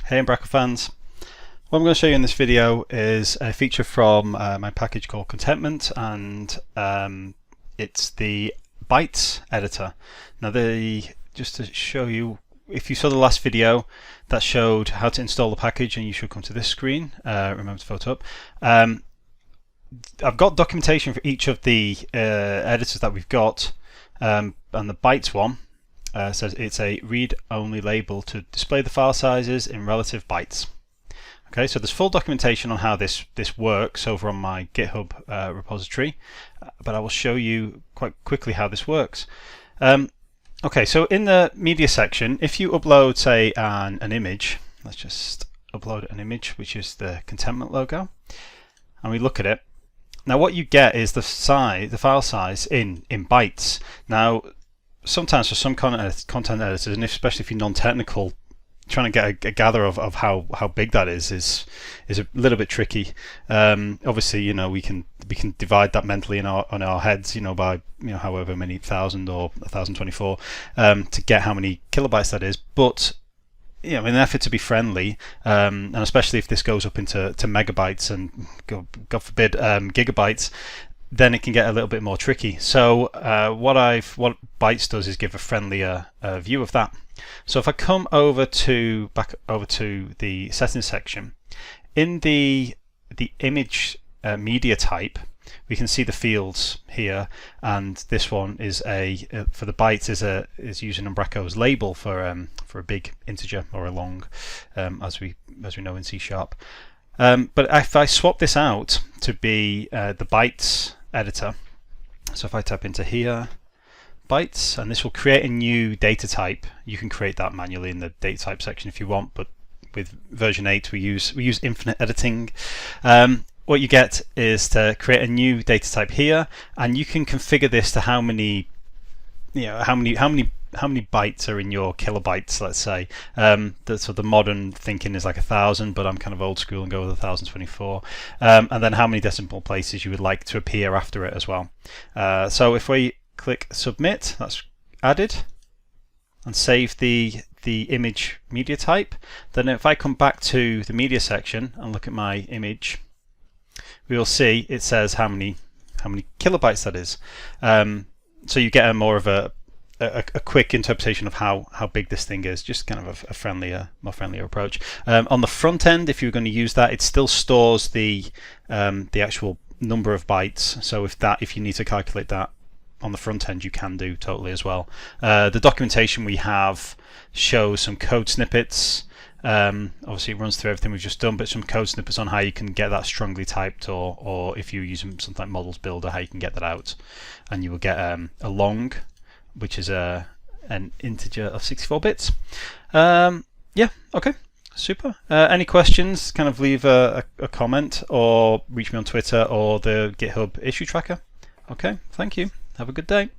Hey Umbraco fans, what I'm going to show you in this video is a feature from my package called Contentment, and it's the Bytes editor. Now just to show you, if you saw the last video that showed how to install the package, and you should come to this screen, remember to photo up. I've got documentation for each of the editors that we've got, and the Bytes one says it's a read-only label to display the file sizes in relative bytes. Okay, so there's full documentation on how this works over on my GitHub repository, but I will show you quite quickly how this works. Okay, so in the media section, if you upload, say, an image, let's just upload an image, which is the Contentment logo, and we look at it. Now, what you get is the file size in bytes. Now, sometimes for some content editors, and especially if you're non-technical, trying to get a gather of how big that is a little bit tricky. Obviously, you know, we can divide that mentally on our heads, you know, by however many 1,000 or 1,024 to get how many kilobytes that is. But in an effort to be friendly, and especially if this goes up into megabytes and God forbid gigabytes, then it can get a little bit more tricky. So what Bytes does is give a friendlier view of that. So if I come back over to the settings section, in the image media type, we can see the fields here, and this one is for the bytes is using Umbraco's label for a big integer or a long, as we know in C#. But if I swap this out to be the Bytes editor, so if I type into here Bytes, and this will create a new data type. You can create that manually in the data type section if you want, but with version 8 we use infinite editing. What you get is to create a new data type here, and you can configure this to how many bytes are in your kilobytes, let's say. So the modern thinking is like 1,000, but I'm kind of old school and go with 1,024. And then how many decimal places you would like to appear after it as well. So if we click submit, that's added, and save the image media type. Then if I come back to the media section and look at my image, we will see it says how many kilobytes that is. So you get a more of a quick interpretation of how big this thing is, just kind of a more friendlier approach. On the front end, if you're going to use that, it still stores the actual number of bytes. So if you need to calculate that on the front end, you can do totally as well. The documentation we have shows some code snippets. Obviously it runs through everything we've just done, but some code snippets on how you can get that strongly typed, or if you're using something like Models Builder, how you can get that out, and you will get a long, which is an integer of 64 bits. Yeah, okay, super. Any questions, kind of leave a comment or reach me on Twitter or the GitHub issue tracker. Okay, thank you. Have a good day.